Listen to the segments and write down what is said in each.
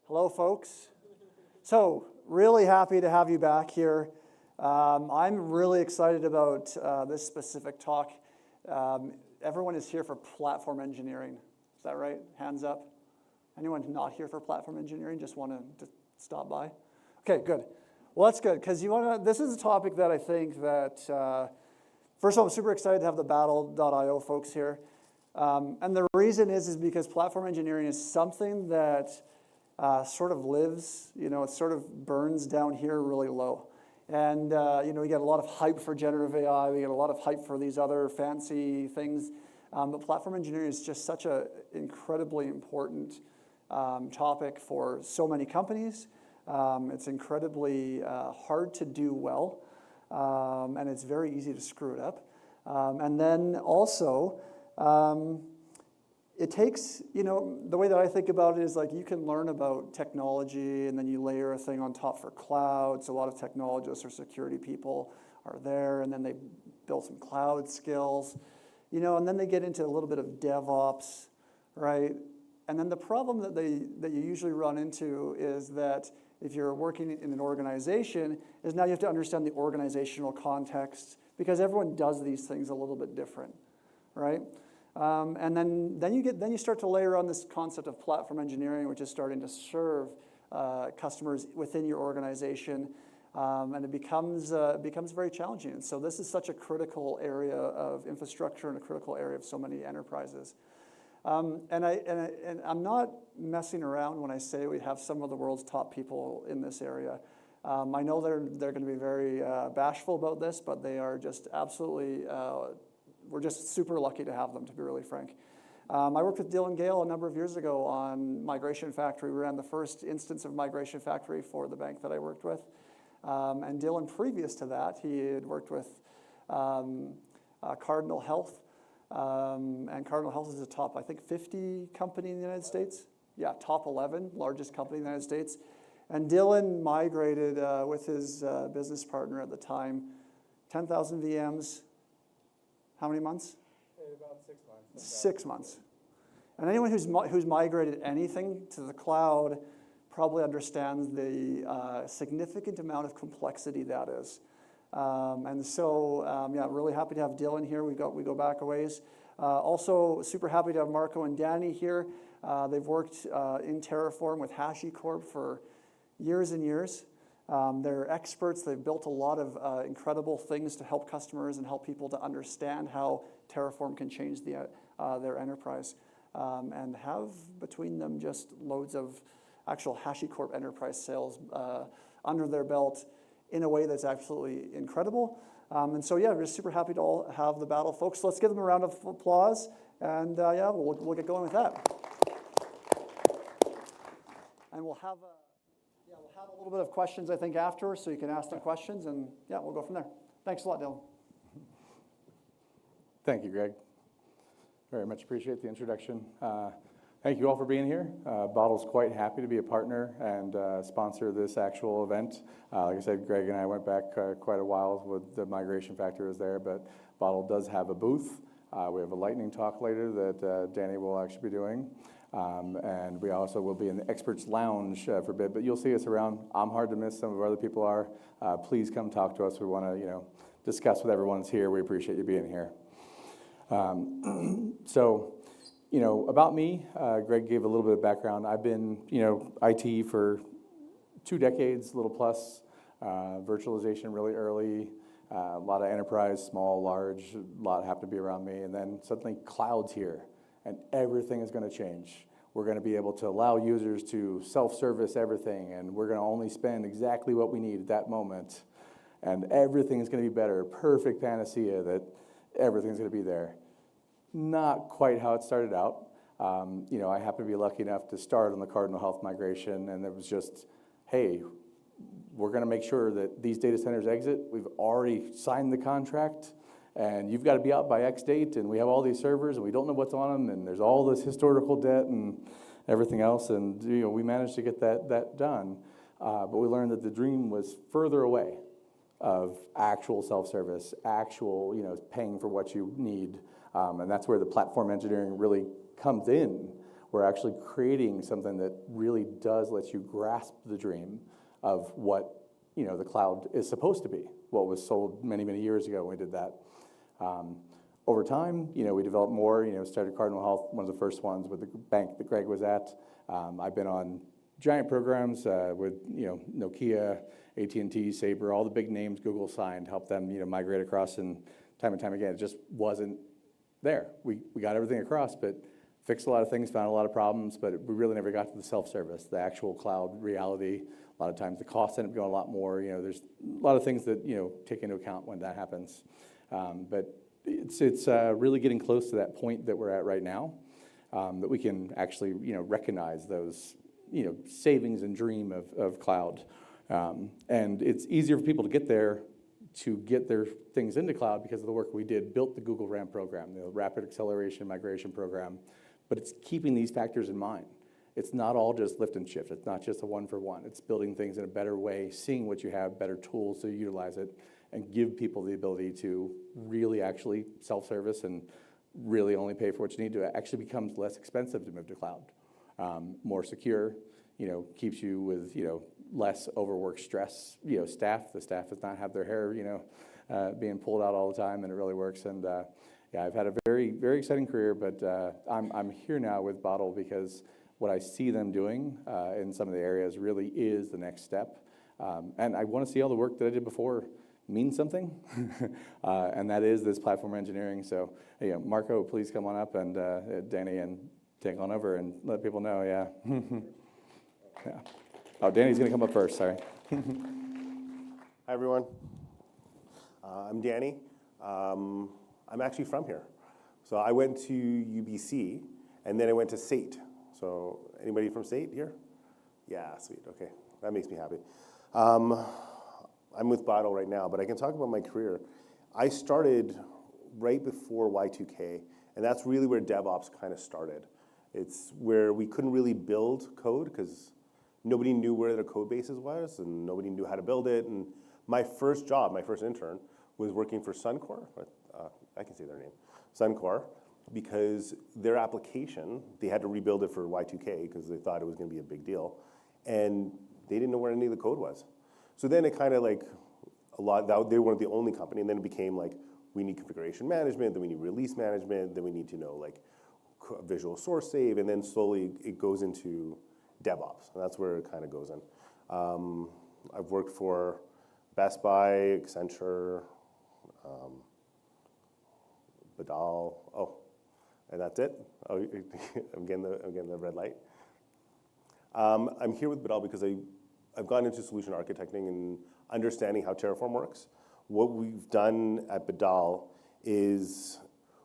Hello, folks. So, really happy to have you back here. I'm really excited about this specific talk. Everyone is here for platform engineering. Is that right? Hands up. Anyone not here for platform engineering? Just want to stop by? Okay, good. Well, that's good, because this is a topic that I think that, first of all, I'm super excited to have the Badal.io folks here. And the reason is because platform engineering is something that sort of lives, it sort of burns down here really low. And, we get a lot of hype for generative AI, we get a lot of hype for these other fancy things, but platform engineering is just such an incredibly important topic for so many companies. It's incredibly hard to do well, and it's very easy to screw it up. And then also, it takes, the way that I think about it is like you can learn about technology and then you layer a thing on top for cloud. So a lot of technologists or security people are there, and then they build some cloud skills, and then they get into a little bit of DevOps, right? And then the problem that you usually run into is that if you're working in an organization, is now you have to understand the organizational context, because everyone does these things a little bit different, right? And then you start to layer on this concept of platform engineering, which is starting to serve customers within your organization, and it becomes very challenging. And so this is such a critical area of infrastructure and a critical area of so many enterprises. And I'm not messing around when I say we have some of the world's top people in this area. I know they're going to be very bashful about this, but they are just absolutely. We're just super lucky to have them, to be really frank. I worked with Dylan Gale a number of years ago on Migration Factory. We ran the first instance of Migration Factory for the bank that I worked with. And Dylan, previous to that, he had worked with Cardinal Health. And Cardinal Health is a top, I think, 50 company in the United States. Yeah, top 11, largest company in the United States. And Dylan migrated with his business partner at the time, 10,000 VMs. How many months? About 6 months. 6 months. And anyone who's migrated anything to the cloud probably understands the significant amount of complexity that is. And so, really happy to have Dylan here. We go back a ways. Also, super happy to have Marko and Danny here. They've worked in Terraform with HashiCorp for years and years. They're experts. They've built a lot of incredible things to help customers and help people to understand how Terraform can change their enterprise, and have between them just loads of actual HashiCorp enterprise sales under their belt in a way that's absolutely incredible. And so, we're just super happy to all have the Badal folks. So let's give them a round of applause, and we'll get going with that. And we'll have a little bit of questions, I think, afterwards, so you can ask them questions, and we'll go from there. Thanks a lot, Dylan. Thank you, Greg. Very much appreciate the introduction. Thank you all for being here. Badal's quite happy to be a partner and sponsor this actual event. Like I said, Greg and I went back quite a while with the Migration Factory was there, but Badal does have a booth. We have a lightning talk later that Danny will actually be doing. And we also will be in the Experts Lounge for a bit, but you'll see us around. I'm hard to miss. Some of our other people are. Please come talk to us. We want to, discuss with everyone's here. We appreciate you being here. So, about me, Greg gave a little bit of background. I've been, IT for 2 decades, a little plus, virtualization really early, a lot of enterprise, small, large, a lot happened to be around me, and then suddenly cloud's here. And everything is going to change. We're going to be able to allow users to self-service everything, and we're going to only spend exactly what we need at that moment. And everything is going to be better. Perfect panacea that everything's going to be there. Not quite how it started out. I happen to be lucky enough to start on the Cardinal Health migration, and it was just, hey, we're going to make sure that these data centers exit. We've already signed the contract, and you've got to be out by X date, and we have all these servers, and we don't know what's on them, and there's all this historical debt and everything else, and we managed to get that done. But we learned that the dream was further away of actual self-service, actual paying for what you need, and that's where the platform engineering really comes in. We're actually creating something that really does let you grasp the dream of what the cloud is supposed to be, what was sold many, many years ago when we did that. Over time, we developed more, started Cardinal Health, one of the first ones with the bank that Greg was at. I've been on giant programs with, Nokia, AT&T, Sabre, all the big names Google signed, helped them, migrate across, and time again, it just wasn't there. We got everything across, but fixed a lot of things, found a lot of problems, but we really never got to the self-service, the actual cloud reality. A lot of times the costs end up going a lot more. There's a lot of things that, take into account when that happens. But it's really getting close to that point that we're at right now, that we can actually, recognize those, savings and dream of cloud. And it's easier for people to get there, to get their things into cloud because of the work we did, built the Google RAM program, the Rapid Acceleration Migration Program, but it's keeping these factors in mind. It's not all just lift and shift. It's not just a one-for-one. It's building things in a better way, seeing what you have, better tools to utilize it, and give people the ability to really actually self-service and really only pay for what you need to. It actually becomes less expensive to move to cloud, more secure, keeps you with, less overwork stress, staff. The staff does not have their hair, being pulled out all the time, and it really works. And yeah, I've had a very, very exciting career, but I'm here now with Badal because what I see them doing in some of the areas really is the next step. And I want to see all the work that I did before mean something, and that is this platform engineering. So, Marko, please come on up, and Danny, and take on over and let people know, yeah. Yeah. Oh, Danny's going to come up first, sorry. Hi, everyone. I'm Danny. I'm actually from here. So I went to UBC, and then I went to SAIT. So anybody from SAIT here? Yeah, sweet, okay. That makes me happy. I'm with Badal right now, but I can talk about my career. I started right before Y2K, and that's really where DevOps kind of started. It's where we couldn't really build code because nobody knew where their code bases was, and nobody knew how to build it. And my first job, my first intern, was working for Suncor. I can say their name, Suncor, because their application, they had to rebuild it for Y2K because they thought it was going to be a big deal, and they didn't know where any of the code was. So then it kind of like they weren't the only company, and then it became like, we need configuration management, then we need release management, then we need to know like visual source save, and then slowly it goes into DevOps, and that's where it kind of goes in. I've worked for Best Buy, Accenture, Badal, and that's it. Oh, I'm getting the red light. I'm here with Badal because I've gone into solution architecting and understanding how Terraform works. What we've done at Badal is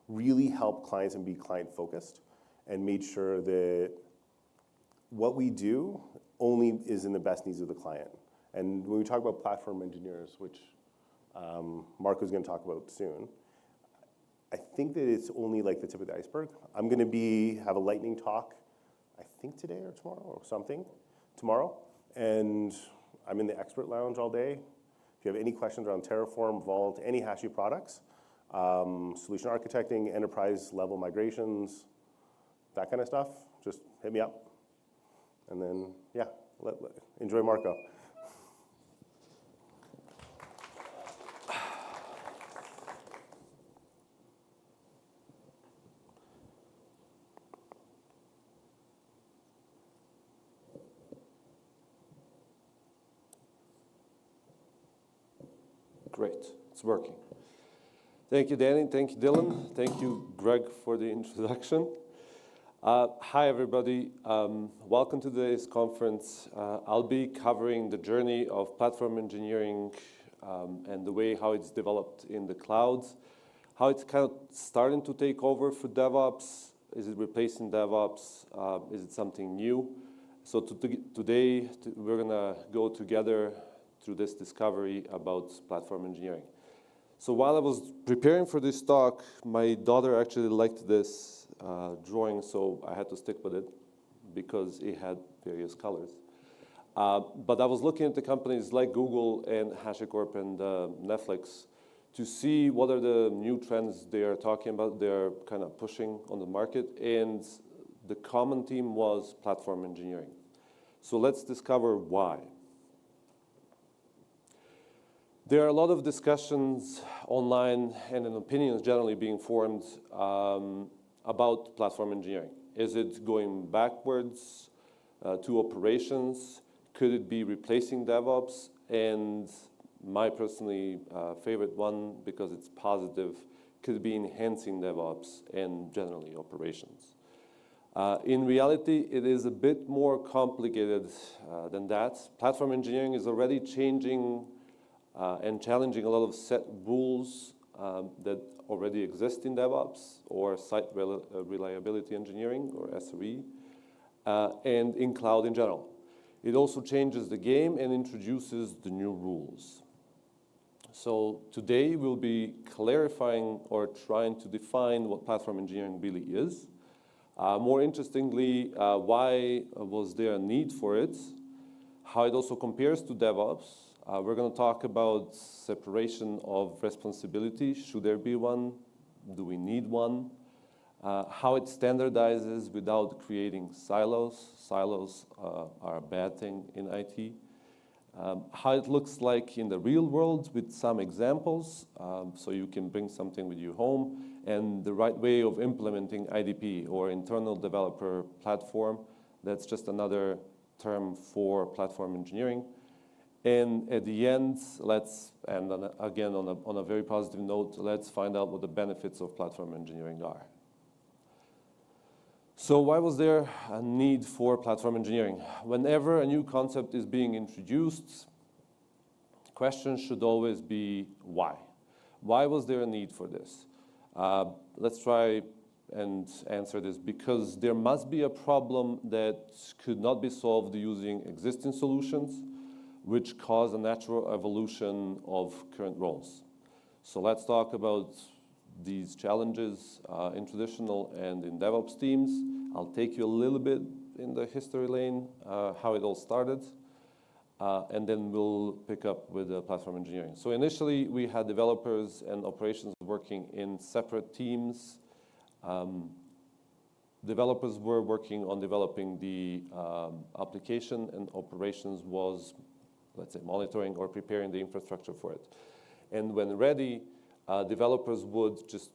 really help clients and be client-focused and made sure that what we do only is in the best needs of the client. And when we talk about platform engineers, which Marko's going to talk about soon, I think that it's only like the tip of the iceberg. I'm going to have a lightning talk, I think today or tomorrow or something, tomorrow. And I'm in the expert lounge all day. If you have any questions around Terraform, Vault, any Hashi products, solution architecting, enterprise level migrations, that kind of stuff, just hit me up. And then, yeah, enjoy Marko. Great, it's working. Thank you, Danny. Thank you, Dylan. Thank you, Greg, for the introduction. Hi, everybody. Welcome to today's conference. I'll be covering the journey of platform engineering and the way how it's developed in the clouds, how it's kind of starting to take over for DevOps. Is it replacing DevOps? Is it something new? So today, we're going to go together through this discovery about platform engineering. So while I was preparing for this talk, my daughter actually liked this drawing, so I had to stick with it because it had various colors. But I was looking at the companies like Google and HashiCorp and Netflix to see what are the new trends they are talking about, they're kind of pushing on the market, and the common theme was platform engineering. So let's discover why. There are a lot of discussions online and in opinions generally being formed about platform engineering. Is it going backwards to operations? Could it be replacing DevOps? And my personally favorite one, because it's positive, could it be enhancing DevOps and generally operations? In reality, it is a bit more complicated than that. Platform engineering is already changing and challenging a lot of set rules that already exist in DevOps or site reliability engineering or SRE, and in cloud in general. It also changes the game and introduces the new rules. So today we'll be clarifying or trying to define what platform engineering really is. More interestingly, why was there a need for it? How it also compares to DevOps. We're going to talk about separation of responsibility. Should there be one? Do we need one? How it standardizes without creating silos. Silos are a bad thing in IT. How it looks like in the real world with some examples, so you can bring something with you home, and the right way of implementing IDP or internal developer platform. That's just another term for platform engineering. And at the end, let's, and again on a very positive note, let's find out what the benefits of platform engineering are. So why was there a need for platform engineering? Whenever a new concept is being introduced, questions should always be why. Why was there a need for this? Let's try and answer this, because there must be a problem that could not be solved using existing solutions, which cause a natural evolution of current roles. So let's talk about these challenges in traditional and in DevOps teams. I'll take you a little bit in the history lane, how it all started, and then we'll pick up with the platform engineering. So initially, we had developers and operations working in separate teams. Developers were working on developing the application, and operations was, let's say, monitoring or preparing the infrastructure for it. And when ready, developers would just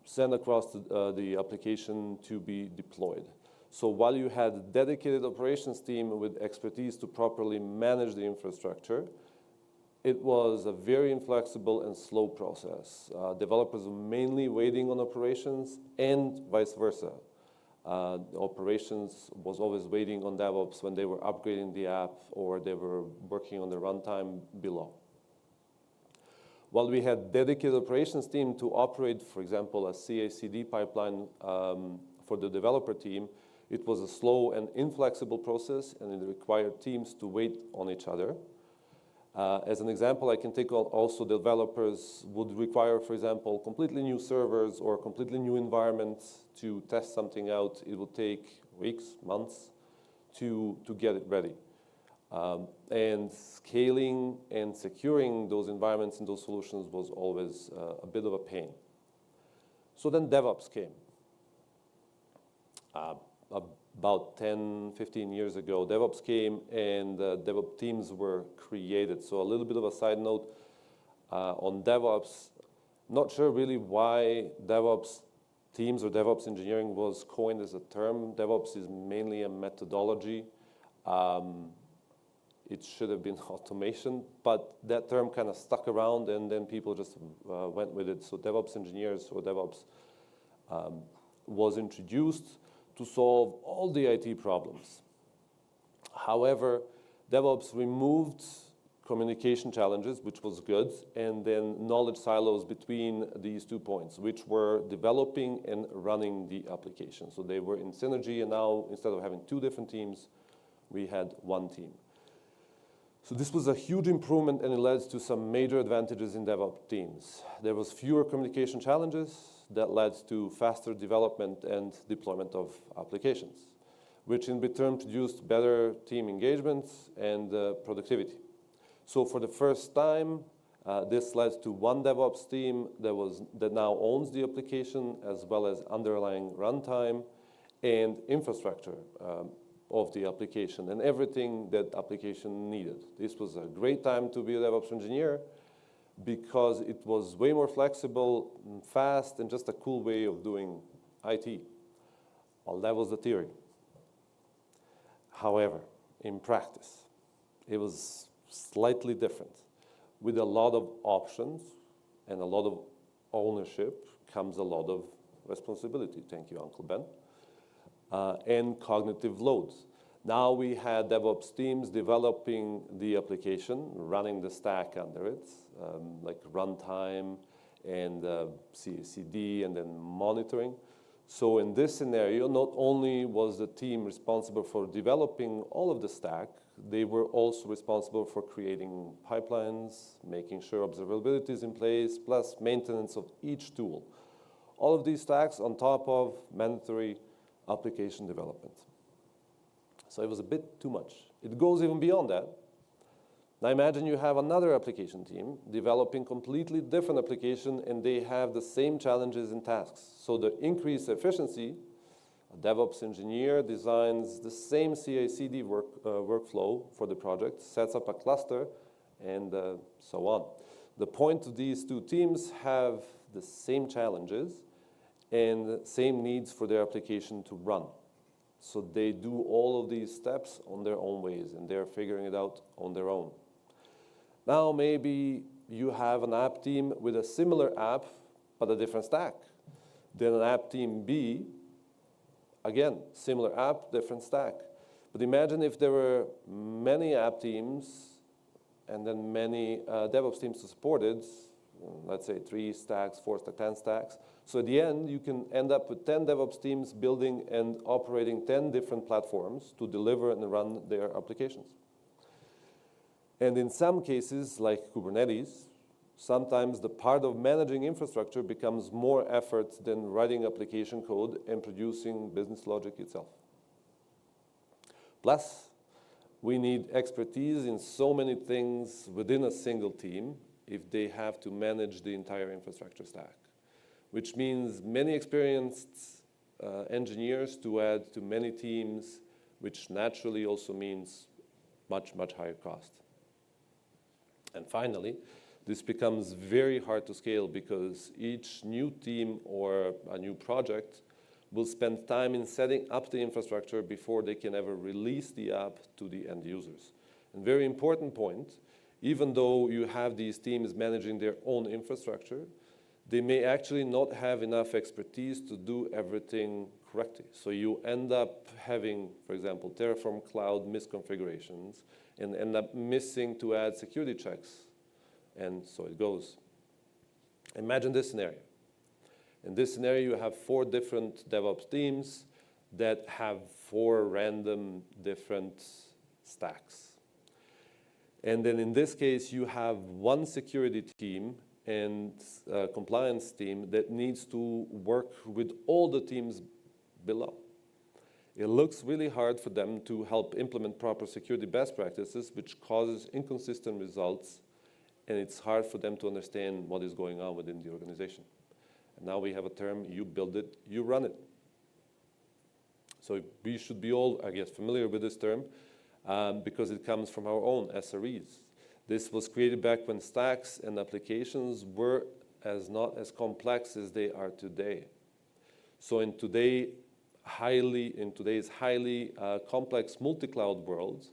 send across the application to be deployed. So while you had a dedicated operations team with expertise to properly manage the infrastructure, it was a very inflexible and slow process. Developers were mainly waiting on operations and vice versa. The operations was always waiting on DevOps when they were upgrading the app or they were working on the runtime below. While we had dedicated operations team to operate, for example, a CI/CD pipeline for the developer team, it was a slow and inflexible process, and it required teams to wait on each other. As an example, I can take also developers would require, for example, completely new servers or completely new environments to test something out. It would take weeks, months to get it ready. And scaling and securing those environments and those solutions was always a bit of a pain. So then DevOps came. About 10, 15 years ago, DevOps came and DevOps teams were created. So a little bit of a side note on DevOps. Not sure really why DevOps teams or DevOps engineering was coined as a term. DevOps is mainly a methodology. It should have been automation, but that term kind of stuck around and then people just went with it. So DevOps engineers or DevOps was introduced to solve all the IT problems. However, DevOps removed communication challenges, which was good, and then knowledge silos between these 2 points, which were developing and running the application. So they were in synergy, and now instead of having 2 different teams, we had 1 team. So this was a huge improvement, and it led to some major advantages in DevOps teams. There was fewer communication challenges that led to faster development and deployment of applications, which in return produced better team engagements and productivity. So for the first time, this led to one DevOps team that now owns the application, as well as underlying runtime and infrastructure of the application and everything that application needed. This was a great time to be a DevOps engineer because it was way more flexible, and fast, and just a cool way of doing IT. Well, that was the theory. However, in practice, it was slightly different. With a lot of options and a lot of ownership comes a lot of responsibility. Thank you, Uncle Ben. And cognitive loads. Now we had DevOps teams developing the application, running the stack under it, like runtime and CI/CD, and then monitoring. So in this scenario, not only was the team responsible for developing all of the stack, they were also responsible for creating pipelines, making sure observability is in place, plus maintenance of each tool. All of these stacks on top of mandatory application development. So it was a bit too much. It goes even beyond that. Now imagine you have another application team developing completely different application, and they have the same challenges and tasks. So the increased efficiency, a DevOps engineer designs the same CI/CD workflow for the project, sets up a cluster, and so on. The point of these two teams have the same challenges and same needs for their application to run. So they do all of these steps on their own ways, and they're figuring it out on their own. Now maybe you have an app team with a similar app, but a different stack. Then an app team B, again, similar app, different stack. But imagine if there were many app teams and then many DevOps teams to support it, let's say 3 stacks, 4 stacks, 10 stacks. So at the end, you can end up with 10 DevOps teams building and operating 10 different platforms to deliver and run their applications. And in some cases, like Kubernetes, sometimes the part of managing infrastructure becomes more effort than writing application code and producing business logic itself. Plus, we need expertise in so many things within a single team if they have to manage the entire infrastructure stack, which means many experienced engineers to add to many teams, which naturally also means much, much higher cost. And finally, this becomes very hard to scale because each new team or a new project will spend time in setting up the infrastructure before they can ever release the app to the end users. And very important point, even though you have these teams managing their own infrastructure, they may actually not have enough expertise to do everything correctly. So you end up having, for example, Terraform Cloud misconfigurations and end up missing to add security checks. And so it goes. Imagine this scenario. In this scenario, you have 4 different DevOps teams that have 4 random different stacks. And then in this case, you have one security team and a compliance team that needs to work with all the teams below. It looks really hard for them to help implement proper security best practices, which causes inconsistent results, and it's hard for them to understand what is going on within the organization. And now we have a term, you build it, you run it. So we should be all, I guess, familiar with this term because it comes from our own SREs. This was created back when stacks and applications were not as complex as they are today. So in today's highly complex multi-cloud world,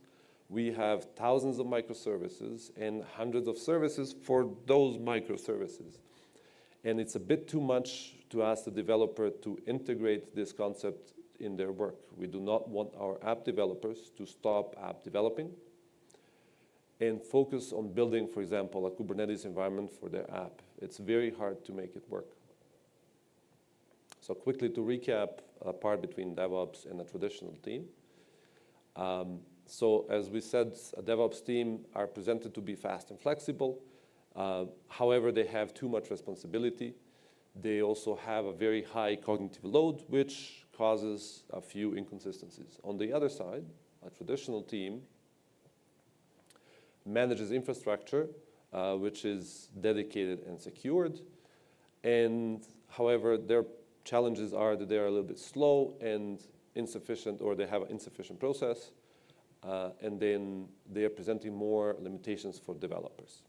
we have thousands of microservices and hundreds of services for those microservices. And it's a bit too much to ask the developer to integrate this concept in their work. We do not want our app developers to stop app developing and focus on building, for example, a Kubernetes environment for their app. It's very hard to make it work. So quickly to recap a part between DevOps and a traditional team. So as we said, a DevOps team are presented to be fast and flexible. However, they have too much responsibility. They also have a very high cognitive load, which causes a few inconsistencies. On the other side, a traditional team manages infrastructure, which is dedicated and secured. And however, their challenges are that they are a little bit slow and insufficient, or they have an insufficient process. And then they are presenting more limitations for developers.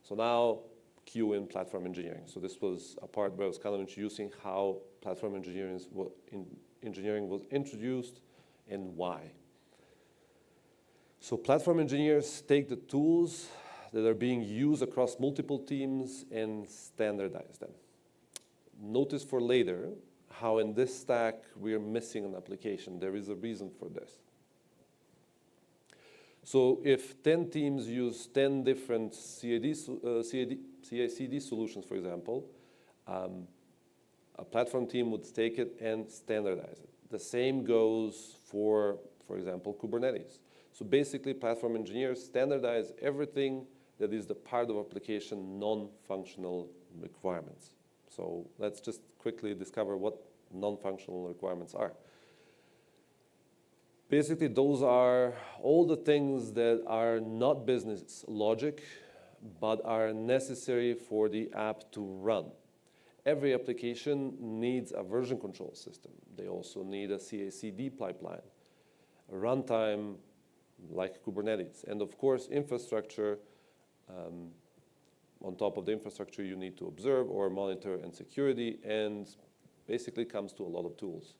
So now, cue in platform engineering. So this was a part where I was kind of introducing how platform engineering was introduced and why. So platform engineers take the tools that are being used across multiple teams and standardize them. Notice for later how in this stack we are missing an application. There is a reason for this. So if 10 teams use 10 different CI/CD solutions, for example, a platform team would take it and standardize it. The same goes for example, Kubernetes. So basically, platform engineers standardize everything that is the part of application non-functional requirements. So let's just quickly discover what non-functional requirements are. Basically, those are all the things that are not business logic, but are necessary for the app to run. Every application needs a version control system. They also need a CI/CD pipeline, a runtime like Kubernetes, and of course, infrastructure. On top of the infrastructure, you need to observe or monitor and security, and basically comes to a lot of tools.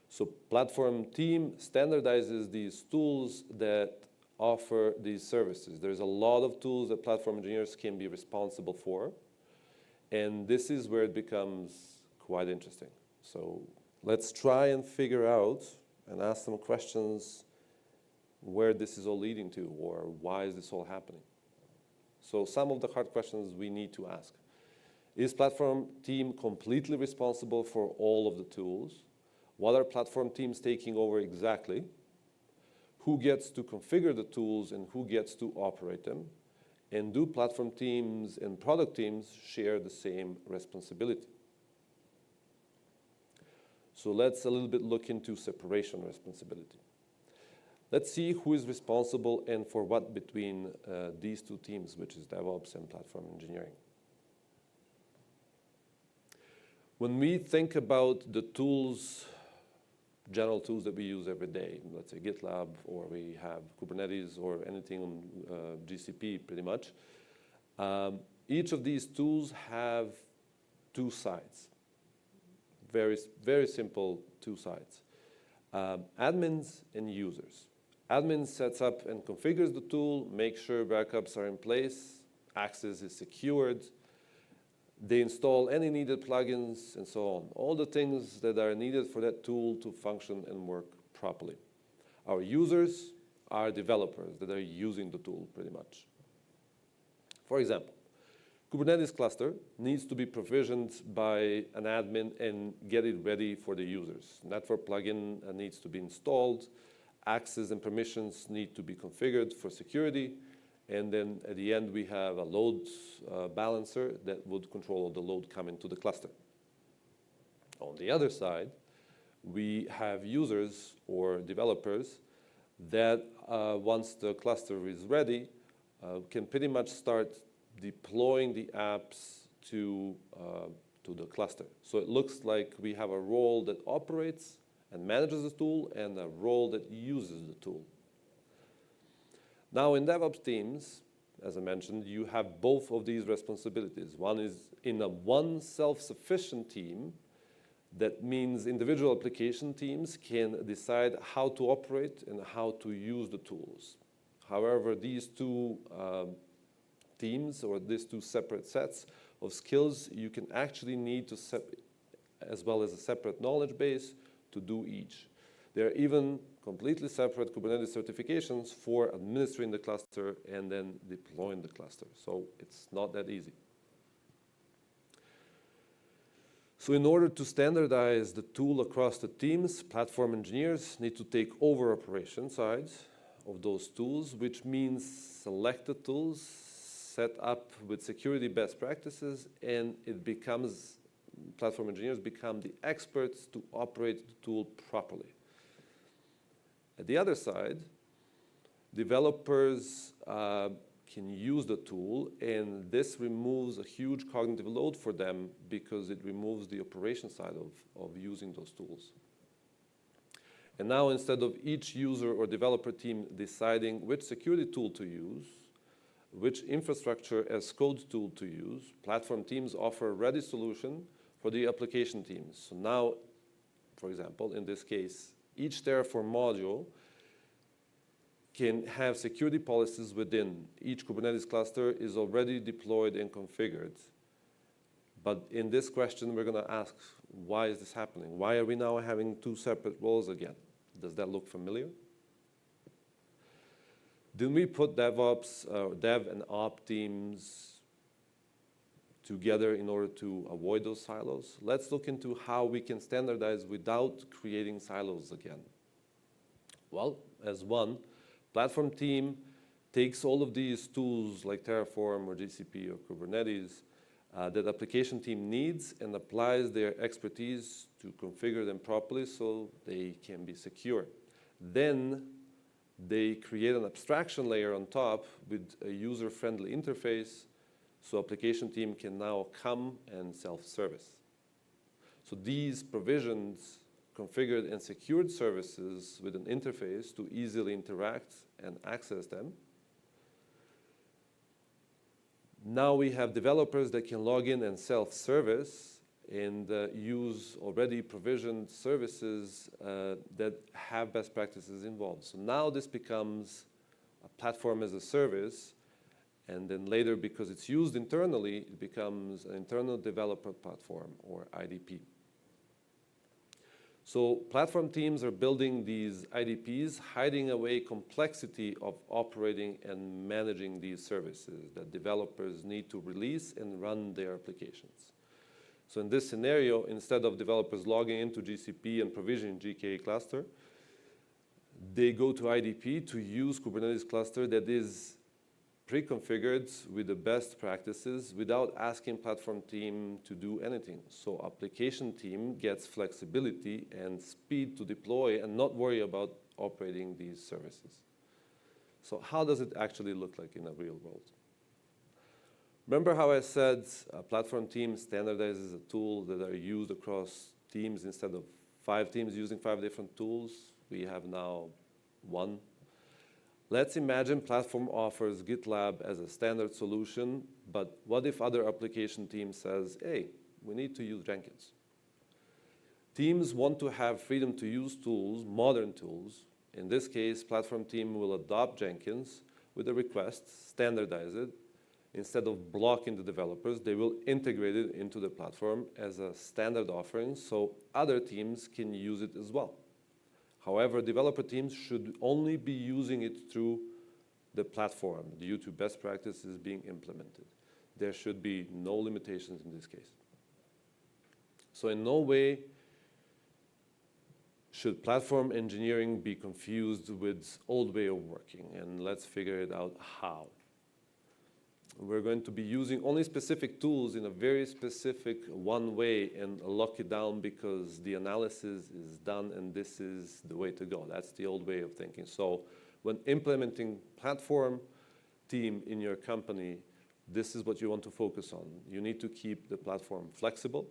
So platform team standardizes these tools that offer these services. There's a lot of tools that platform engineers can be responsible for, and this is where it becomes quite interesting. So let's try and figure out and ask some questions where this is all leading to, or why is this all happening. So some of the hard questions we need to ask. Is platform team completely responsible for all of the tools? What are platform teams taking over exactly? Who gets to configure the tools and who gets to operate them? And do platform teams and product teams share the same responsibility? So let's a little bit look into separation responsibility. Let's see who is responsible and for what between these two teams, which is DevOps and platform engineering. When we think about the tools, general tools that we use every day, let's say GitLab, or we have Kubernetes, or anything on GCP pretty much, each of these tools have two sides. Very, very simple two sides. Admins and users. Admin sets up and configures the tool, makes sure backups are in place, access is secured, they install any needed plugins, and so on. All the things that are needed for that tool to function and work properly. Our users are developers that are using the tool pretty much. For example, Kubernetes cluster needs to be provisioned by an admin and get it ready for the users. Network plugin needs to be installed. Access and permissions need to be configured for security. And then at the end, we have a load balancer that would control the load coming to the cluster. On the other side, we have users or developers that once the cluster is ready, can pretty much start deploying the apps to the cluster. So it looks like we have a role that operates and manages the tool, and a role that uses the tool. Now in DevOps teams, as I mentioned, you have both of these responsibilities. One is in one self-sufficient team. That means individual application teams can decide how to operate and how to use the tools. However, these two teams, or these two separate sets of skills, you can actually need to as well as a separate knowledge base to do each. There are even completely separate Kubernetes certifications for administering the cluster and then deploying the cluster. So it's not that easy. So in order to standardize the tool across the teams, platform engineers need to take over operation side of those tools, which means select the tools, set up with security best practices, and platform engineers become the experts to operate the tool properly. At the other side, developers can use the tool, and this removes a huge cognitive load for them because it removes the operation side of using those tools. And now, instead of each user or developer team deciding which security tool to use, which infrastructure as code tool to use, platform teams offer a ready solution for the application teams. So now, for example, in this case, each Terraform module can have security policies within. Each Kubernetes cluster is already deployed and configured. But in this question, we're going to ask, why is this happening? Why are we now having two separate roles again? Does that look familiar? Didn't we put DevOps, Dev and Op teams together in order to avoid those silos? Let's look into how we can standardize without creating silos again. Well, as one, platform team takes all of these tools like Terraform or GCP or Kubernetes that application team needs and applies their expertise to configure them properly so they can be secure. Then they create an abstraction layer on top with a user-friendly interface so application team can now come and self-service. So these provisions configured and secured services with an interface to easily interact and access them. Now we have developers that can log in and self-service and use already provisioned services that have best practices involved. So now this becomes a platform as a service, and then later, because it's used internally, it becomes an internal developer platform, or IDP. So platform teams are building these IDPs, hiding away complexity of operating and managing these services that developers need to release and run their applications. So in this scenario, instead of developers logging into GCP and provisioning GKE cluster, they go to IDP to use Kubernetes cluster that is pre-configured with the best practices without asking platform team to do anything. So application team gets flexibility and speed to deploy and not worry about operating these services. So how does it actually look like in a real world? Remember how I said a platform team standardizes a tool that are used across teams instead of 5 teams using 5 different tools? We have now 1. Let's imagine platform offers GitLab as a standard solution, but what if other application team says, hey, we need to use Jenkins? Teams want to have freedom to use tools, modern tools. In this case, platform team will adopt Jenkins with a request, standardize it. Instead of blocking the developers, they will integrate it into the platform as a standard offering so other teams can use it as well. However, developer teams should only be using it through the platform due to best practices being implemented. There should be no limitations in this case. So in no way should platform engineering be confused with old way of working, and let's figure it out how. We're going to be using only specific tools in a very specific one way and lock it down because the analysis is done and this is the way to go. That's the old way of thinking. So when implementing platform team in your company, this is what you want to focus on. You need to keep the platform flexible,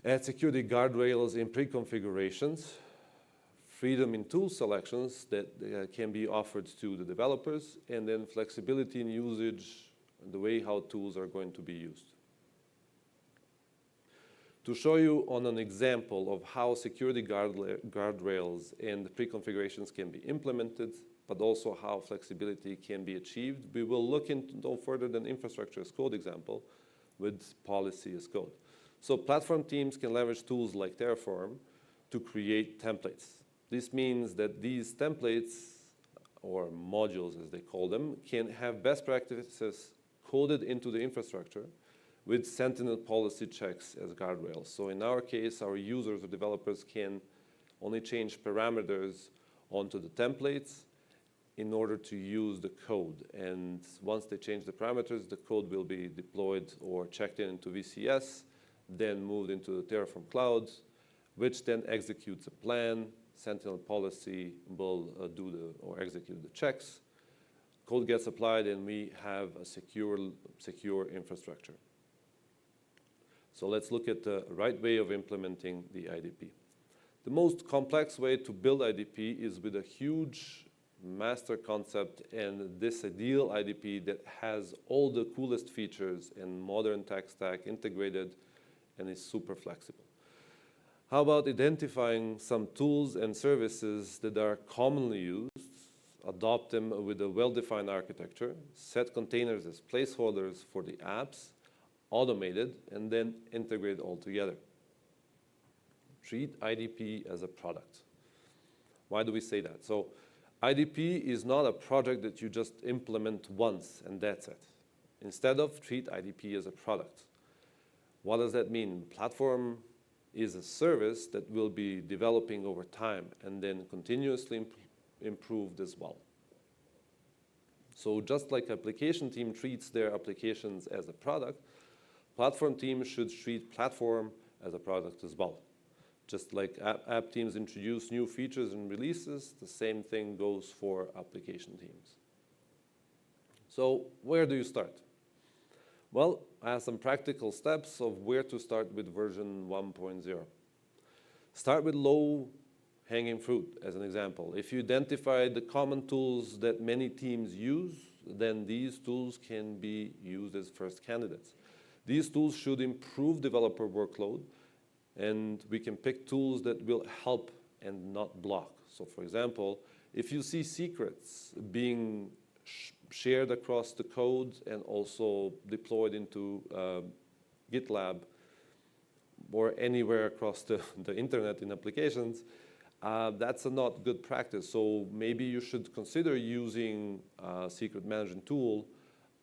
add security guardrails in pre-configurations, freedom in tool selections that can be offered to the developers, and then flexibility in usage, the way how tools are going to be used. To show you on an example of how security guardrails and pre-configurations can be implemented, but also how flexibility can be achieved, we will look into no further than infrastructure as code example with policy as code. So platform teams can leverage tools like Terraform to create templates. This means that these templates, or modules as they call them, can have best practices coded into the infrastructure with Sentinel policy checks as guardrails. So in our case, our users or developers can only change parameters onto the templates in order to use the code. And once they change the parameters, the code will be deployed or checked into VCS, then moved into the Terraform Cloud, which then executes a plan. Sentinel policy will execute the checks. Code gets applied, and we have a secure infrastructure. So let's look at the right way of implementing the IDP. The most complex way to build IDP is with a huge master concept and this ideal IDP that has all the coolest features and modern tech stack integrated and is super flexible. How about identifying some tools and services that are commonly used, adopt them with a well-defined architecture, set containers as placeholders for the apps, automate it, and then integrate all together. Treat IDP as a product. Why do we say that? So IDP is not a project that you just implement once and that's it. Instead of treat IDP as a product. What does that mean? Platform is a service that will be developing over time and then continuously improved as well. So just like application team treats their applications as a product, platform team should treat platform as a product as well. Just like app teams introduce new features and releases, the same thing goes for application teams. So where do you start? Well, I have some practical steps of where to start with version 1.0. Start with low-hanging fruit, as an example. If you identify the common tools that many teams use, then these tools can be used as first candidates. These tools should improve developer workload, and we can pick tools that will help and not block. So for example, if you see secrets being shared across the code and also deployed into GitLab or anywhere across the internet in applications, that's a not good practice. So maybe you should consider using a secret management tool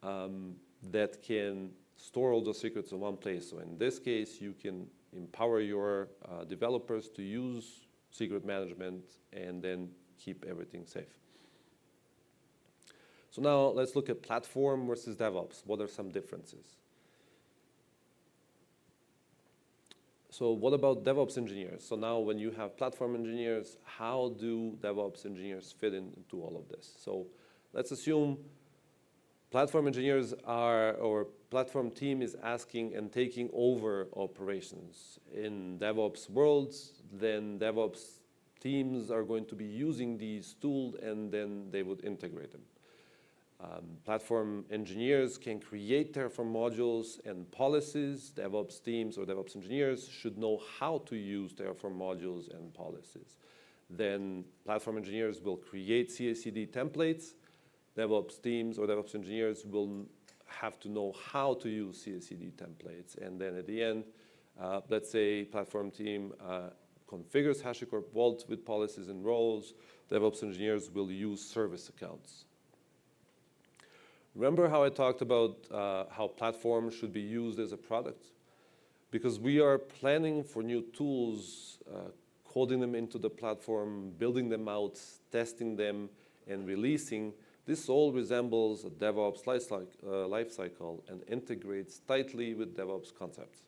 that can store all the secrets in one place. So in this case, you can empower your developers to use secret management and then keep everything safe. So now let's look at platform versus DevOps. What are some differences? So what about DevOps engineers? So now when you have platform engineers, how do DevOps engineers fit into all of this? So let's assume platform engineers or platform team is asking and taking over operations. In DevOps worlds, then DevOps teams are going to be using these tools and then they would integrate them. Platform engineers can create Terraform modules and policies. DevOps teams or DevOps engineers should know how to use Terraform modules and policies. Then platform engineers will create CI/CD templates. DevOps teams or DevOps engineers will have to know how to use CI/CD templates. And then at the end, let's say platform team configures HashiCorp Vault with policies and roles. DevOps engineers will use service accounts. Remember how I talked about how platform should be used as a product? Because we are planning for new tools, coding them into the platform, building them out, testing them, and releasing. This all resembles a DevOps lifecycle and integrates tightly with DevOps concepts.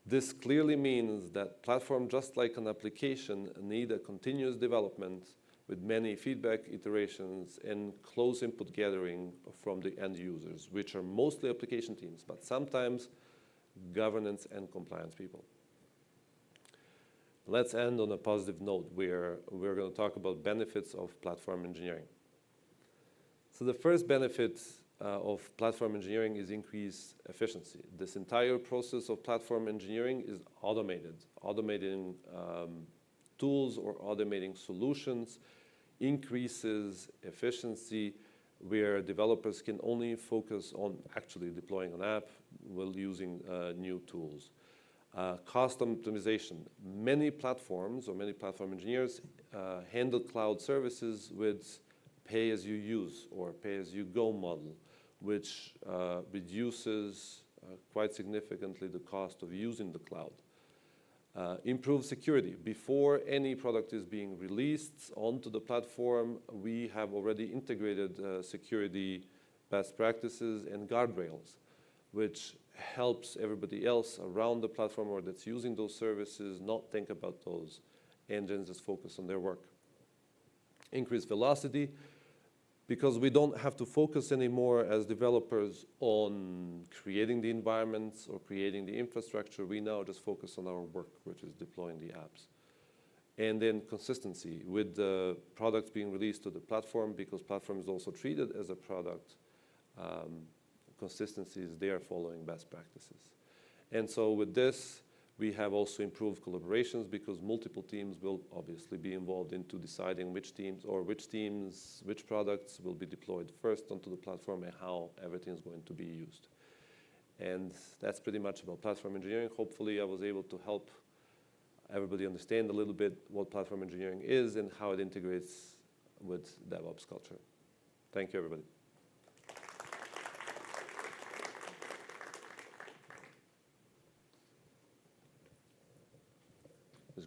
This clearly means that platform, just like an application, need a continuous development with many feedback iterations and close input gathering from the end users, which are mostly application teams, but sometimes governance and compliance people. Let's end on a positive note where we're going to talk about benefits of platform engineering. So the first benefit of platform engineering is increased efficiency. This entire process of platform engineering is automated. Automating tools or automating solutions increases efficiency where developers can only focus on actually deploying an app while using new tools. Cost optimization. Many platforms or many platform engineers handle cloud services with pay-as-you-use or pay-as-you-go model, which reduces quite significantly the cost of using the cloud. Improve security. Before any product is being released onto the platform, we have already integrated security best practices and guardrails, which helps everybody else around the platform or that's using those services not think about those and then just focus on their work. Increase velocity, because we don't have to focus anymore as developers on creating the environments or creating the infrastructure. We now just focus on our work, which is deploying the apps. And then consistency with the products being released to the platform, because platform is also treated as a product. Consistency is there following best practices. And so with this, we have also improved collaborations, because multiple teams will obviously be involved into deciding which products will be deployed first onto the platform and how everything is going to be used. And that's pretty much about platform engineering. Hopefully I was able to help everybody understand a little bit what platform engineering is and how it integrates with DevOps culture. Thank you, everybody. Is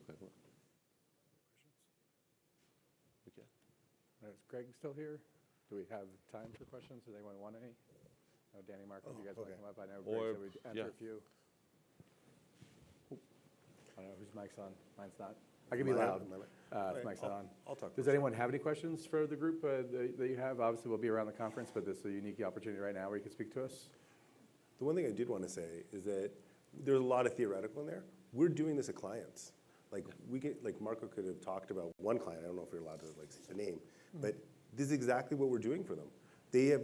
Greg still here? Do we have time for questions? Does anyone want any? No, Danny, Marko, if you guys want to come up. I know Greg said we'd answer a few. I don't know whose mic's on. Mine's not. I can be loud if mic's not on. I'll talk. Does anyone have any questions for the group that you have? Obviously, we'll be around the conference, but this is a unique opportunity right now where you can speak to us. The one thing I did want to say is that there's a lot of theoretical in there. We're doing this at clients. Like Marko could have talked about one client. I don't know if you're allowed to say the name, but this is exactly what we're doing for them. They have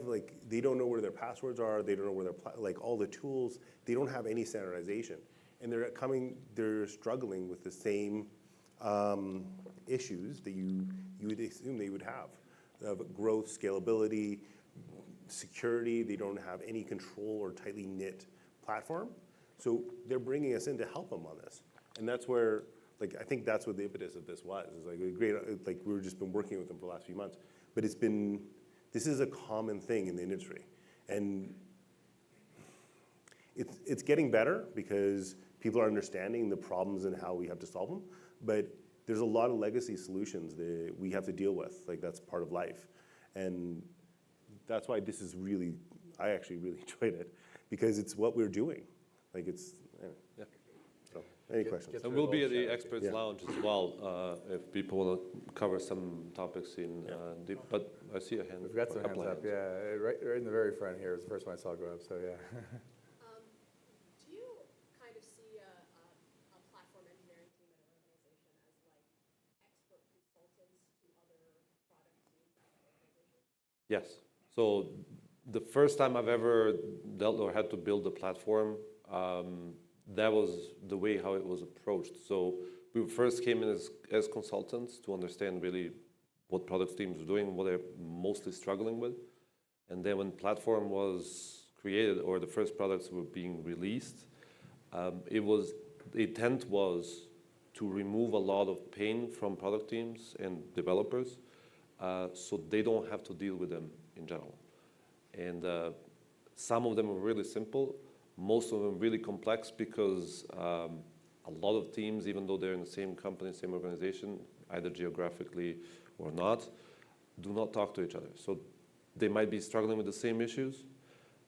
they don't know where their passwords are. They don't know where their all the tools. They don't have any standardization, and they're struggling with the same issues that you would assume they would have of growth, scalability, security. They don't have any control or tightly knit platform. So they're bringing us in to help them on this, and that's where. I think that's what the impetus of this was. It's a great, we've just been working with them for the last few months. But this is a common thing in the industry. And it's getting better because people are understanding the problems and how we have to solve them. But there's a lot of legacy solutions that we have to deal with. That's part of life. And that's why this is I actually really enjoyed it, because it's what we're doing. Anyway. Yeah. Any questions? And we'll be at the experts lounge as well if people want to cover some topics in deep. But I see a hand. We've got some hands up. Yeah, right in the very front here is the first one I saw go up. So yeah. Do you kind of see a platform engineering team at an organization as expert consultants to other product teams at an organization? Yes. So the first time I've ever dealt or had to build a platform. That was the way how it was approached. So we first came in as consultants to understand really what product teams were doing, what they're mostly struggling with. And then when platform was created or the first products were being released, the intent was to remove a lot of pain from product teams and developers so they don't have to deal with them in general. And some of them were really simple. Most of them really complex because a lot of teams, even though they're in the same company, same organization, either geographically or not, do not talk to each other. So they might be struggling with the same issues.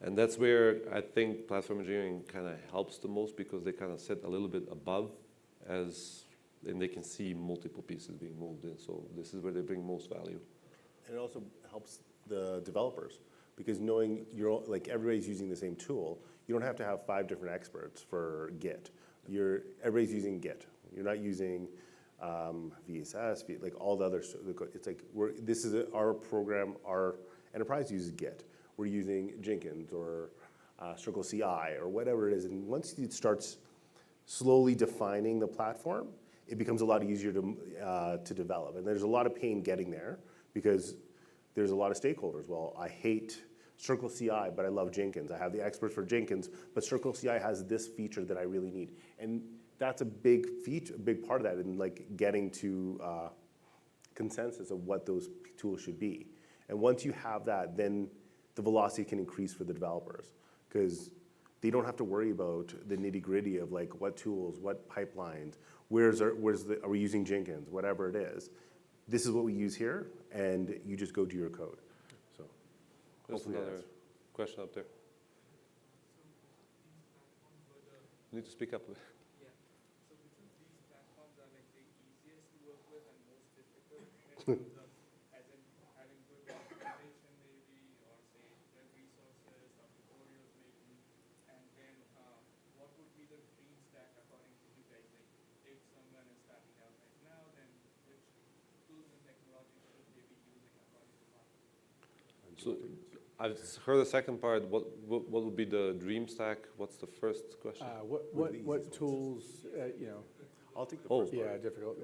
And that's where I think platform engineering kind of helps the most, because they kind of sit a little bit above and they can see multiple pieces being moved in. So this is where they bring most value. And it also helps the developers, because knowing everybody's using the same tool, you don't have to have 5 different experts for Git. Everybody's using Git. You're not using VSS, all the other. It's this is our program. Our enterprise uses Git. We're using Jenkins or Circle CI or whatever it is. And once it starts slowly defining the platform, it becomes a lot easier to develop. And there's a lot of pain getting there, because there's a lot of stakeholders. Well, I hate Circle CI, but I love Jenkins. I have the experts for Jenkins, but Circle CI has this feature that I really need. And that's a big feature, a big part of that in getting to consensus of what those tools should be. And once you have that, then the velocity can increase for the developers. Because They don't have to worry about the nitty gritty of like what tools, what pipelines, are we using Jenkins, whatever it is. This is what we use here, and you just go do your code. So There's hopefully another that's- question up there. You need to speak up. Yeah. So which of these platforms are like the easiest to work with and most difficult in terms of, as in having good documentation maybe, or say web resources or tutorials maybe, and then what would be the dream stack according to you guys? Like if someone is starting out right now, then which tools and technologies should they be using according to Marko? So I've heard the second part. What would be the dream stack? What's the first question? What tools, you know, I'll take the Oh. first part. yeah, difficult.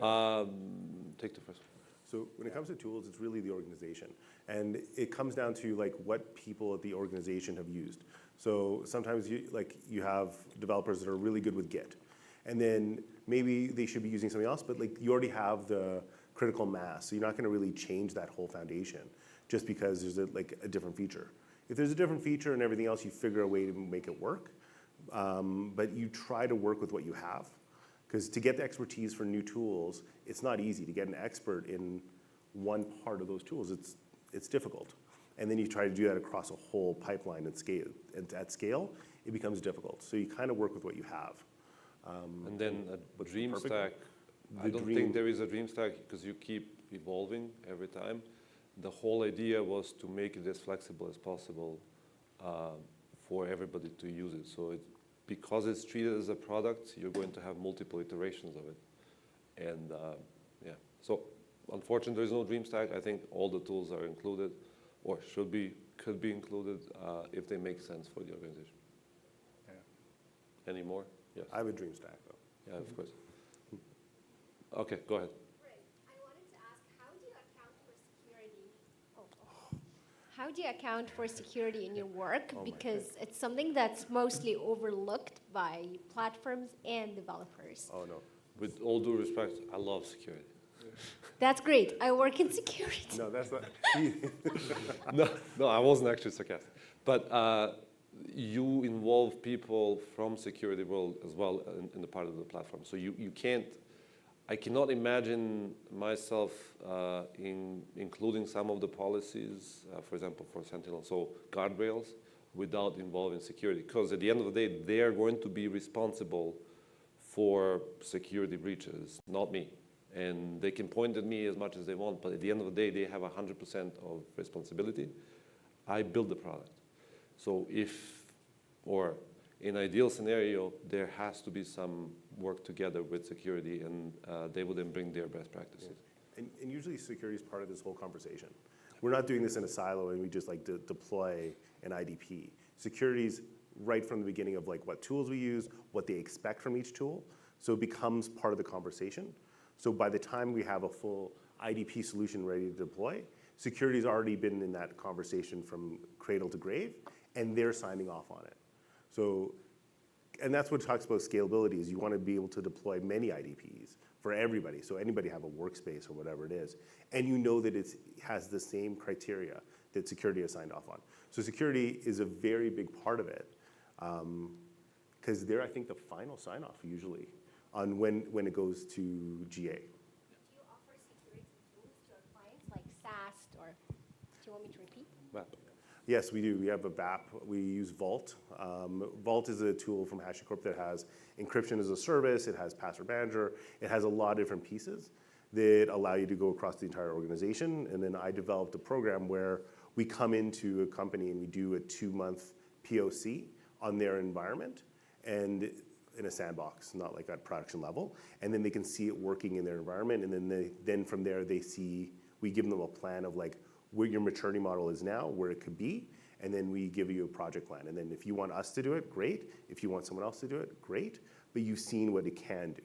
Take the first one. So when it comes to tools, it's really the organization. And it comes down to like what people at the organization have used. So sometimes you have developers that are really good with Git. And then maybe they should be using something else, but like you already have the critical mass. So you're not gonna really change that whole foundation just because there's a different feature. If there's a different feature and everything else, you figure a way to make it work. But you try to work with what you have. Because to get the expertise for new tools, it's not easy. To get an expert in one part of those tools, it's difficult. And then you try to do that across a whole pipeline and scale. And at scale, it becomes difficult. So you kind of work with what you have. And then a dream perfect? stack. I don't think there is a dream stack because you keep evolving every time. The whole idea was to make it as flexible as possible for everybody to use it. So because it's treated as a product, you're going to have multiple iterations of it. And yeah, so unfortunately, there is no dream stack. I think all the tools are included or could be included if they make sense for the organization. Yeah. Any more? Yes. I have a dream stack, though. Yeah, of course. Okay, go ahead. Right. I wanted to ask, how do you account for security? How do you account for security in your work? Because it's something that's mostly overlooked by platforms and developers. Oh, no. With all due respect, I love security. That's great. I work in security. No, that's not. No, I wasn't actually sarcastic. But you involve people from security world as well in the part of the platform. So you can't, I cannot imagine myself including some of the policies, for example, for Sentinel, so guardrails, without involving security. Because at the end of the day, they're going to be responsible for security breaches, not me. And they can point at me as much as they want, but at the end of the day, they have 100% of responsibility. I build the product. So or in ideal scenario, there has to be some work together with security, and they will then bring their best practices. And usually security is part of this whole conversation. We're not doing this in a silo and we just like deploy an IDP. Security's right from the beginning of like what tools we use, what they expect from each tool. So it becomes part of the conversation. So by the time we have a full IDP solution ready to deploy, security's already been in that conversation from cradle to grave, and they're signing off on it. So, and that's what talks about scalability, is you want to be able to deploy many IDPs for everybody. So anybody have a workspace or whatever it is. And you know that it has the same criteria that security has signed off on. So security is a very big part of it. Because they're, I think, the final sign-off usually on when it goes to GA. Do you offer security tools to your clients like SAST, or do you want me to repeat? Yes, we do. We have a VAP. We use Vault. Vault is a tool from HashiCorp that has encryption as a service. It has password manager. It has a lot of different pieces that allow you to go across the entire organization. And then I developed a program where we come into a company and we do a 2-month POC on their environment, and in a sandbox, not like at production level. And then they can see it working in their environment. And then from there, we give them a plan of like where your maturity model is now, where it could be. And then we give you a project plan. And then if you want us to do it, great. If you want someone else to do it, great. But you've seen what it can do.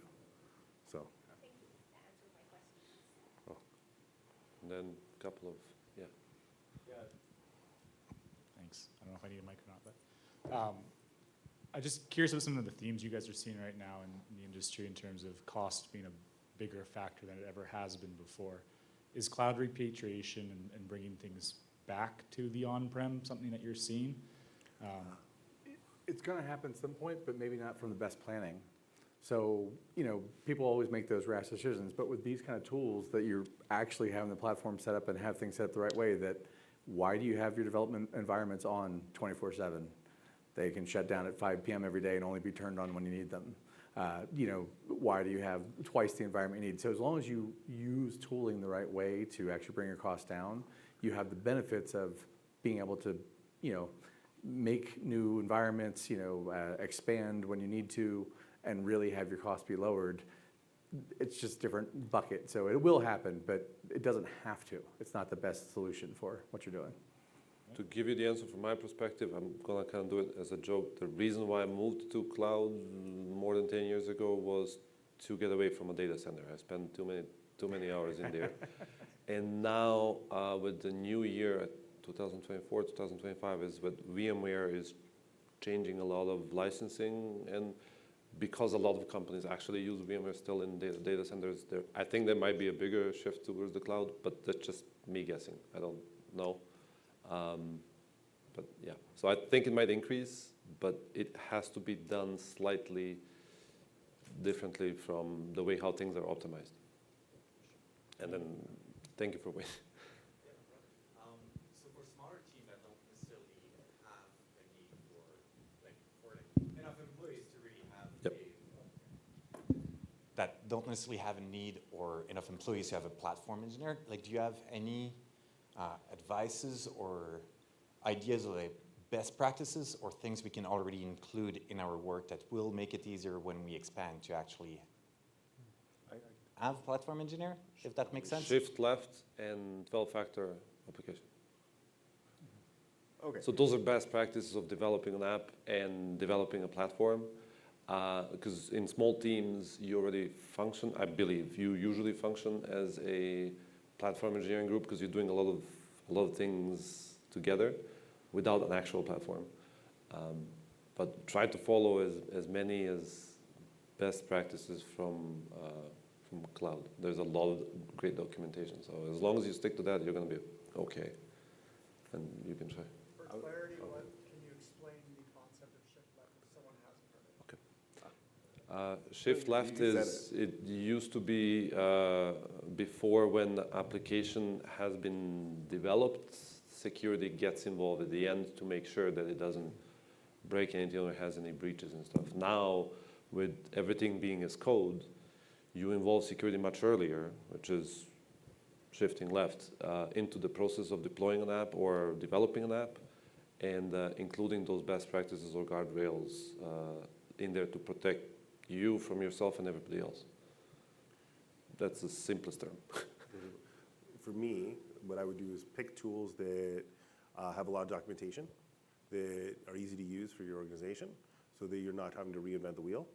So. Thank you. That answered my questions. And then a couple of, yeah. Thanks. I don't know if I need a mic or not, but I'm just curious about some of the themes you guys are seeing right now in the industry in terms of cost being a bigger factor than it ever has been before. Is cloud repatriation and bringing things back to the on-prem something that you're seeing? It's going to happen at some point, but maybe not from the best planning. So, people always make those rash decisions, but with these kind of tools that you're actually having the platform set up and have things set up the right way, that why do you have your development environments on 24/7? They can shut down at 5 p.m. every day and only be turned on when you need them. Why do you have twice the environment you need? So as long as you use tooling the right way to actually bring your costs down, you have the benefits of being able to, make new environments, expand when you need to, and really have your costs be lowered. It's just a different bucket. So it will happen, but it doesn't have to. It's not the best solution for what you're doing. To give you the answer from my perspective, I'm gonna kind of do it as a joke. The reason why I moved to cloud more than 10 years ago was to get away from a data center. I spent too many hours in there. And now with the new year, 2024, 2025, is with VMware is changing a lot of licensing, and because a lot of companies actually use VMware still in data centers, I think there might be a bigger shift towards the cloud, but that's just me guessing. I don't know. But yeah, so I think it might increase, but it has to be done slightly differently from the way how things are optimized. And then, thank you for waiting. So for smaller teams that don't necessarily have the need for enough employees to really have that don't necessarily have a need or enough employees to have a platform engineer, do you have any advices or ideas of best practices or things we can already include in our work that will make it easier when we expand to actually have platform engineer, if that makes sense? Shift left and 12-factor application. Okay. So those are best practices of developing an app and developing a platform. Because in small teams, you already function, I believe, you usually function as a platform engineering group because you're doing a lot of things together without an actual platform. But try to follow as many as best practices from cloud. There's a lot of great documentation. So as long as you stick to that, you're going to be okay. And you can try. For clarity, can you explain the concept of shift left if someone hasn't heard it? Shift left it used to be before when the application has been developed, security gets involved at the end to make sure that it doesn't break anything or has any breaches and stuff. Now, with everything being as code, you involve security much earlier, which is shifting left into the process of deploying an app or developing an app, and including those best practices or guardrails in there to protect you from yourself and everybody else. That's the simplest term. For me, what I would do is pick tools that have a lot of documentation, that are easy to use for your organization, so that you're not having to reinvent the wheel.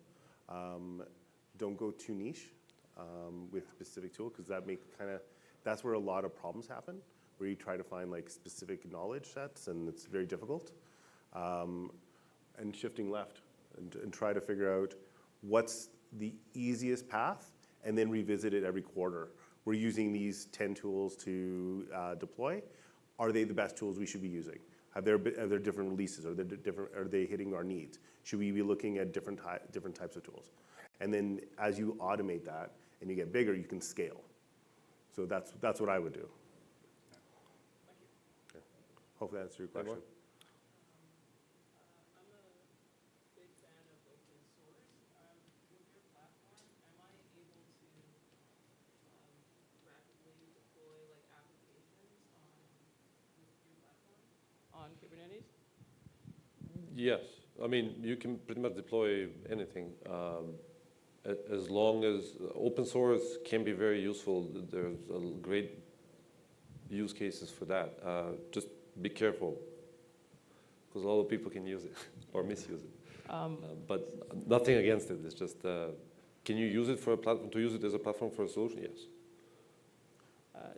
Don't go too niche with specific tool, because that's where a lot of problems happen, where you try to find specific knowledge sets, and it's very difficult. And shifting left, and try to figure out what's the easiest path, and then revisit it every quarter. We're using these 10 tools to deploy. Are they the best tools we should be using? Are there different releases? Are they hitting our needs? Should we be looking at different types of tools? And then as you automate that and you get bigger, you can scale. So that's what I would do. Thank you. Okay. Hopefully that answers your question. I'm a big fan of open source. With your platform, am I able to rapidly deploy applications on your platform on Kubernetes? Yes, I mean, you can pretty much deploy anything. As long as open source can be very useful, there's a great use cases for that. Just be careful, because a lot of people can use it or misuse it. But nothing against it. It's just, can you use it for a platform? To use it as a platform for a solution? Yes.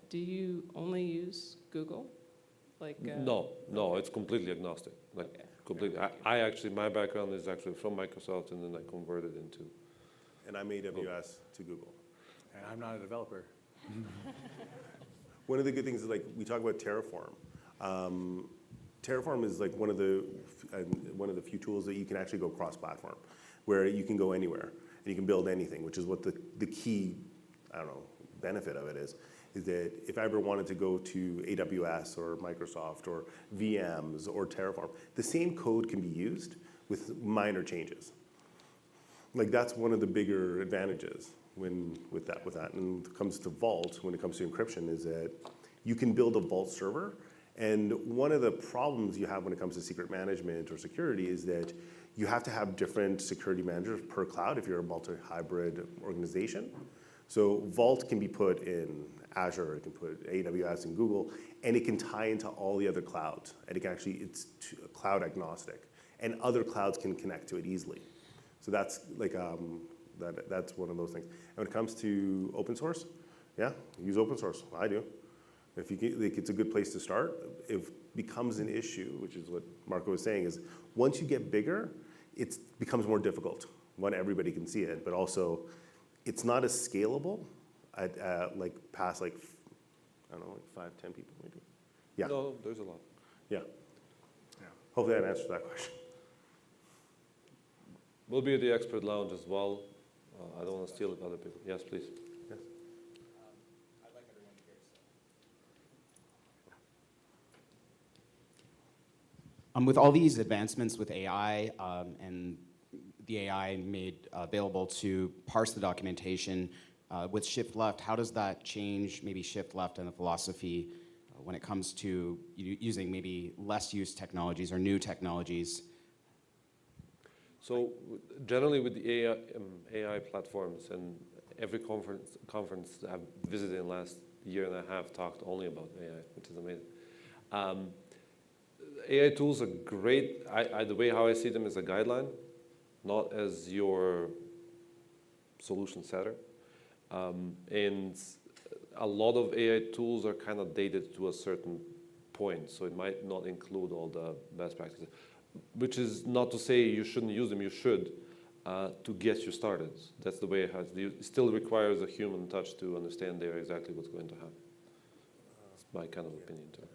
Do you only use Google? No, it's completely agnostic. Okay. Completely. I actually, my background is actually from Microsoft, and then I converted into. And I'm AWS to Google. And I'm not a developer. One of the good things is we talk about Terraform. Terraform is like one of the few tools that you can actually go cross-platform, where you can go anywhere and you can build anything, which is what the key, I don't know, benefit of it is that if I ever wanted to go to AWS or Microsoft or VMs or Terraform, the same code can be used with minor changes. Like that's one of the bigger advantages with that. And when it comes to Vault, when it comes to encryption, is that you can build a Vault server. And one of the problems you have when it comes to secret management or security is that you have to have different security managers per cloud if you're a multi-hybrid organization. So Vault can be put in Azure, it can put AWS and Google, and it can tie into all the other clouds. And it can actually, it's cloud agnostic. And other clouds can connect to it easily. So that's like, that's one of those things. And when it comes to open source, yeah, use open source, I do. If you get, like, it's a good place to start. If it becomes an issue, which is what Marko was saying, is once you get bigger, it becomes more difficult. One, everybody can see it, but also it's not as scalable at like past like, I don't know, like 5, 10 people maybe. Yeah. No, there's a lot. Yeah. Hopefully that answers that question. We'll be at the expert lounge as well. I don't want to steal it from other people. Yes, please. Yes. I'd like everyone to hear so. With all these advancements with AI and the AI made available to parse the documentation with shift left, how does that change maybe shift left in the philosophy when it comes to using maybe less used technologies or new technologies? So generally with the AI platforms, and every conference that I've visited in the last year and a half talked only about AI, which is amazing. AI tools are great. The way how I see them is a guideline, not as your solution setter. And a lot of AI tools are kind of dated to a certain point, so it might not include all the best practices, which is not to say you shouldn't use them, you should, to get you started. That's the way it has. It still requires a human touch to understand there exactly what's going to happen. That's my kind of opinion to it.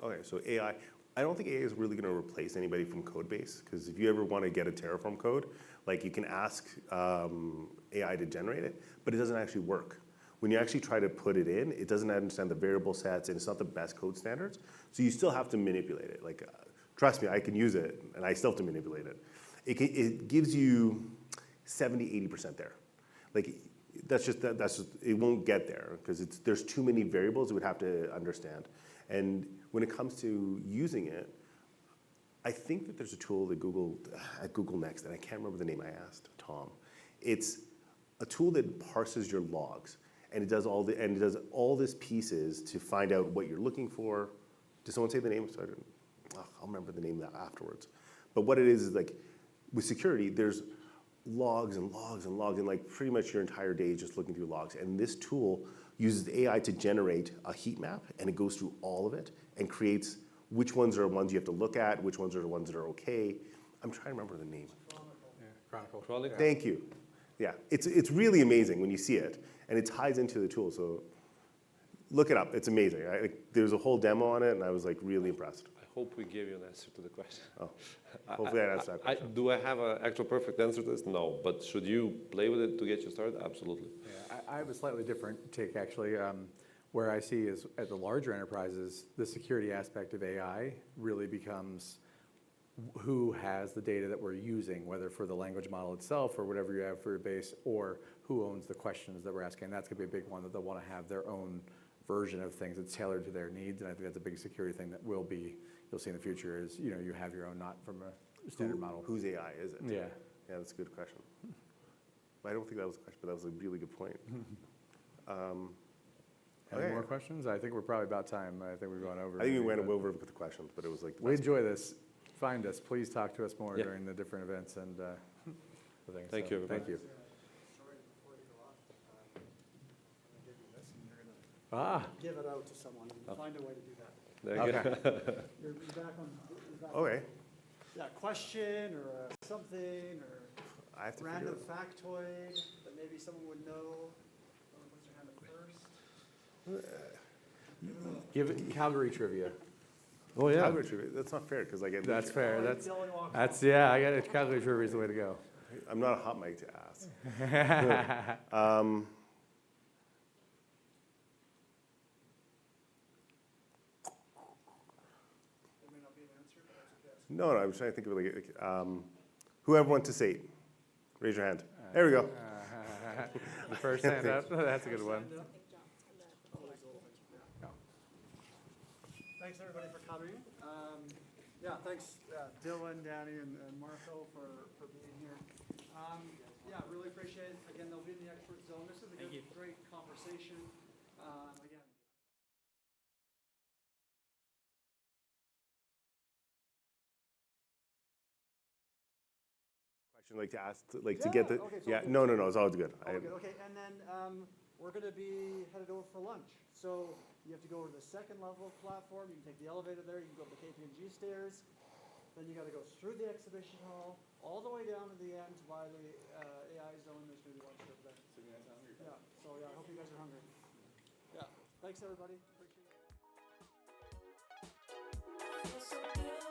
Okay, so AI, I don't think AI is really going to replace anybody from code base, because if you ever want to get a Terraform code, like you can ask AI to generate it, but it doesn't actually work. When you actually try to put it in, it doesn't understand the variable sets, and it's not the best code standards, so you still have to manipulate it. Like, trust me, I can use it, and I still have to manipulate it. It gives you 70, 80% there. Like, that's just, it won't get there, because there's too many variables it would have to understand. And when it comes to using it, I think that there's a tool that at Google Next, and I can't remember the name, I asked Tom. It's a tool that parses your logs, and it does all this pieces to find out what you're looking for. Did someone say the name? So I'll remember the name of that afterwards. But what it is like, with security, there's logs and logs and logs, and like pretty much your entire day is just looking through logs. And this tool uses AI to generate a heat map, and it goes through all of it and creates which ones are ones you have to look at, which ones are the ones that are okay. I'm trying to remember the name. Chronicle. Thank you. Yeah, it's really amazing when you see it, and it ties into the tool. So look it up. It's amazing. There's a whole demo on it, and I was like really impressed. I hope we gave you an answer to the question. Oh, hopefully I answered that question. Do I have an actual perfect answer to this? No, but should you play with it to get you started? Absolutely. Yeah, I have a slightly different take, actually. Where I see is at the larger enterprises, the security aspect of AI really becomes who has the data that we're using, whether for the language model itself or whatever you have for your base, or who owns the questions that we're asking. That's going to be a big one, that they'll want to have their own version of things that's tailored to their needs. And I think that's a big security thing that will be, you'll see in the future, is you have your own, not from a standard model. Whose AI is it? Yeah. Yeah, that's a good question. I don't think that was a question, but that was a really good point. Any more questions? I think we're probably about time. I think we've gone over. I think we went over with the questions, but it was like. We enjoy this. Find us. Please talk to us more Yeah. during the different events and the things. Thank you, everybody. Thank you. Sorry, before you go off, I'm gonna give you this, and you're gonna give it out to someone. Find a way to do that. There you go. You're back on. Okay. Yeah, question or something or I have to random figure factoid that maybe someone would know. Someone puts their hand up first. Give it Calgary trivia. Oh, yeah. Calgary trivia. That's not fair because I get. That's leisure. fair. That's yeah. I got it. Calgary trivia is the way to go. I'm not a hot mic to ask. No, I'm trying to think of it like whoever went to SAIT, raise your hand. There we go. The first hand up. That's a good one. Thanks everybody for coming. Yeah, thanks Dylan, Danny, and Marko for being here. Yeah, really appreciate it. Again, they'll be in the expert zone. This is a great conversation. Again. Question like to ask, like to get the. Okay, so Yeah, good. no, it's all good. Okay, and then we're going to be headed over for lunch. So you have to go over to the second level platform. You can take the elevator there. You can go up the KPMG stairs. Then you got to go through the exhibition hall, all the way down to the end by the AI zone. There's going to be lunch over there. So you guys hungry? Yeah. So yeah, I hope you guys are hungry. Yeah. Thanks everybody. Appreciate it.